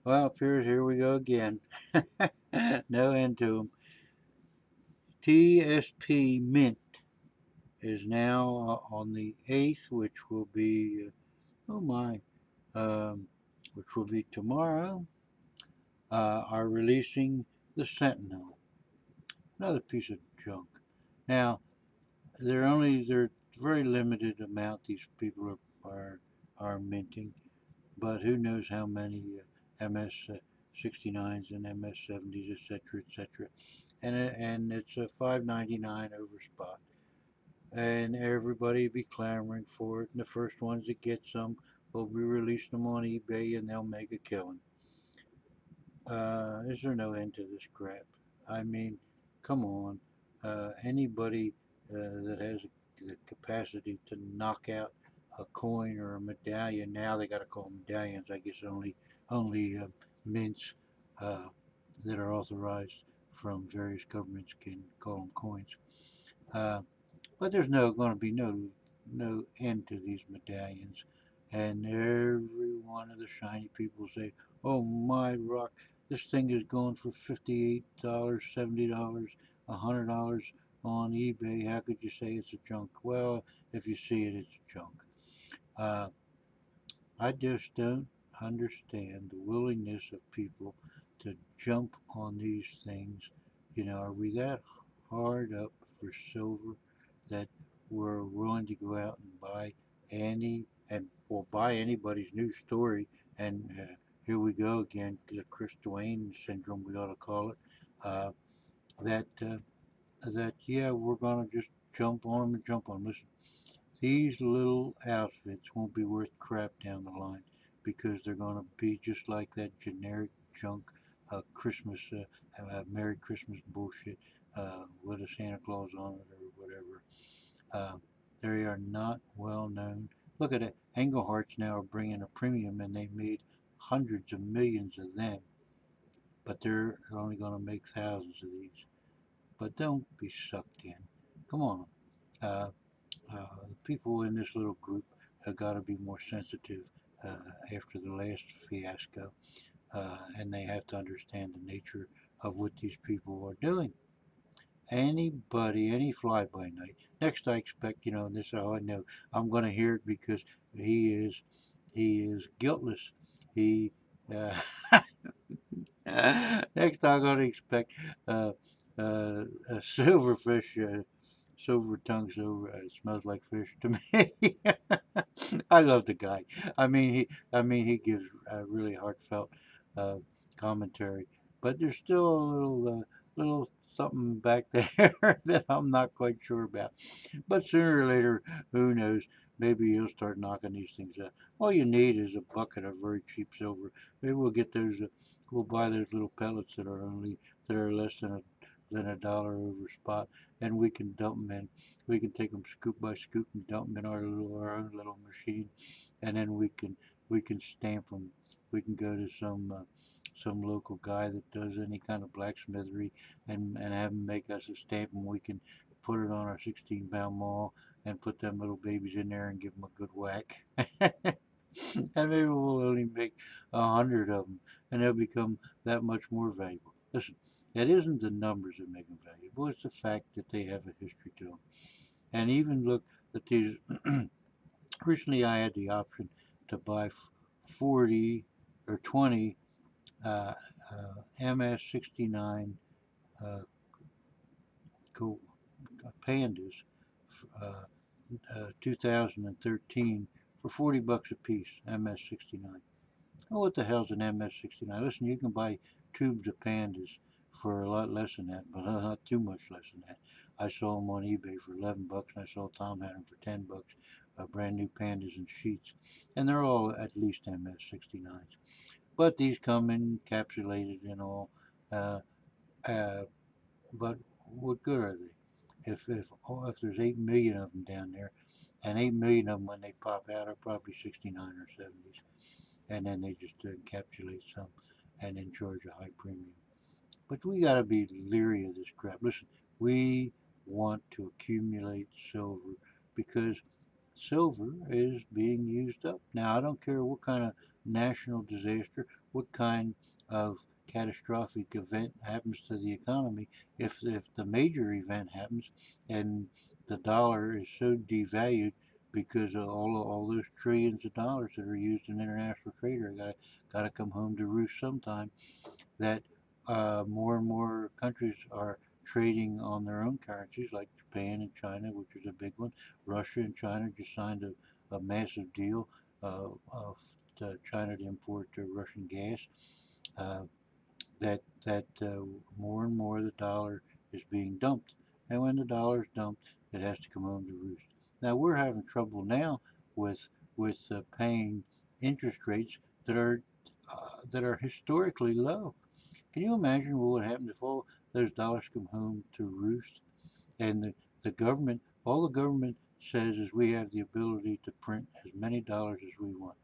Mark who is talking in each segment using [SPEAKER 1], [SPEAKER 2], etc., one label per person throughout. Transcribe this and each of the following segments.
[SPEAKER 1] Well, appears here we go again. No end to them. TSP Mint is now on the 8th, which will be, oh my, um, which will be tomorrow, are releasing the Sentinel. Another piece of junk. Now, they're very limited amount these people are minting, but who knows how many MS 69s and MS 70s, etc., etc. And it's a 5.99 over spot, and everybody be clamoring for it. And the first ones that get some will be releasing them on eBay, and they'll make a killing. Is there no end to this crap? I mean, come on. Anybody that has the capacity to knock out a coin or a medallion, now they got to call them medallions. I guess only mints uh, that are authorized from various governments can call them coins. Uh, but there's no going to be no end to these medallions, and every one of the shiny people say, "Oh my rock, this thing is going for $58, $70, $100 on eBay. How could you say it's a junk?" Well, if you see it, it's junk. Uh, I just don't understand the willingness of people to jump on these things. Are we that hard up for silver that we're willing to go out and buy any and or buy anybody's new story? And here we go again, the Chris Duane syndrome, we ought to call it. Uh, that yeah, we're gonna just jump on them and jump on them. Listen, these little outfits won't be worth crap down the line because they're going to be just like that generic junk Christmas, Merry Christmas bullshit with a Santa Claus on it or whatever. Uh, they are not well known. Look at it. Engelhart's now are bringing a premium and they made hundreds of millions of them, but they're only going to make thousands of these. But don't be sucked in. Come on. Uh, the people in this little group have got to be more sensitive uh, after the last fiasco, and they have to understand the nature of what these people are doing. Anybody, any fly by night. Next, I expect, this is how I know. I'm going to hear it because he is guiltless. He uh, next, I'm going to expect uh, a silverfish. Silver tongue silver. It smells like fish to me. I love the guy. I mean, he gives a really heartfelt uh, commentary, but there's still a little something back there that I'm not quite sure about. But sooner or later, who knows? Maybe he'll start knocking these things out. All you need is a bucket of very cheap silver. Maybe we'll get those. We'll buy those little pellets that are less than a dollar over spot, and we can dump them in. We can take them scoop by scoop and dump them in our own little machine, and then we can stamp them. We can go to some local guy that does any kind of blacksmithery and have him make us a stamp, and we can put it on our 16-pound maul and put them little babies in there and give them a good whack. And maybe we'll only make 100 of them, and they'll become that much more valuable. Listen, it isn't the numbers that make them valuable; it's the fact that they have a history to them. And even look at these. Recently, I had the option to buy 40 or 20 uh, MS-69 uh, pandas, uh, 2013 for 40 bucks a piece. MS-69. Oh, what the hell's an MS-69? Listen, you can buy tubes of pandas for a lot less than that, but not too much less than that. I saw them on eBay for 11 bucks, and I saw Tom had them for 10 bucks. Brand new pandas and sheets, and they're all at least MS-69s. But these come encapsulated and all. Uh, uh, but what good are they? If there's 8 million of them down there, and 8 million of them when they pop out are probably 69 or 70s, and then they just encapsulate some and then charge a high premium. But we got to be leery of this crap. Listen, we want to accumulate silver because silver is being used up now. I don't care what kind of national disaster, what kind of catastrophic event happens to the economy if the major event happens and the dollar is so devalued because of all those trillions of dollars that are used in international trade are got to come home to roost sometime, that more and more countries are trading on their own currencies, like Japan and China, which is a big one. Russia and China just signed a massive deal of China to import Russian gas. Uh, that more and more the dollar is being dumped, and when the dollar is dumped, it has to come home to roost. Now we're having trouble now with paying interest rates that are historically low. Can you imagine what would happen if all those dollars come home to roost? And the government, all the government says is we have the ability to print as many dollars as we want.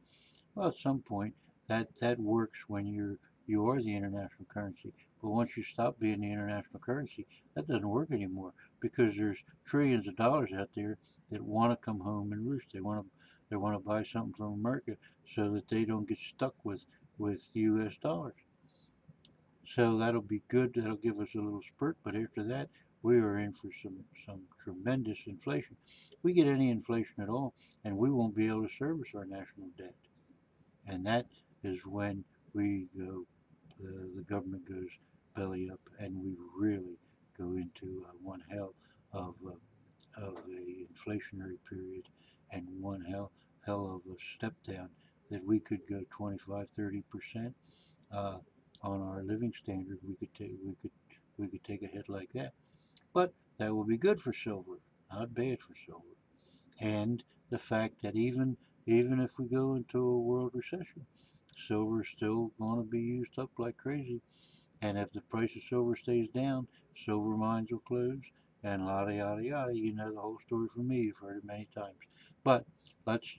[SPEAKER 1] Well, at some point, that works when you are the international currency. But once you stop being the international currency, that doesn't work anymore because there's trillions of dollars out there that want to come home and roost. They want to buy something from America so that they don't get stuck with U.S. dollars. So that'll be good. That'll give us a little spurt. But after that, we are in for some tremendous inflation. We get any inflation at all, and we won't be able to service our national debt. And that is when we go, the government goes belly up, and we really go into one hell of a inflationary period, and one hell of a step down that we could go 25, 30% uh, on our living standard. We could take a hit like that, but that will be good for silver, not bad for silver. And the fact that even if we go into a world recession, silver is still going to be used up like crazy. And if the price of silver stays down, silver mines will close, and yada yada yada. You know the whole story from me. You've heard it many times. But let's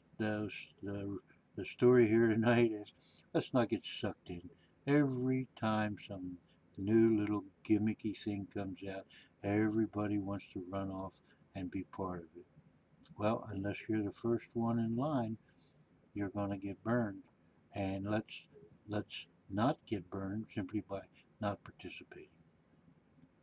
[SPEAKER 1] the story here tonight is let's not get sucked in. Every time some new little gimmicky thing comes out, everybody wants to run off and be part of it. Well, unless you're the first one in line, you're going to get burned. And let's not get burned simply by not participating.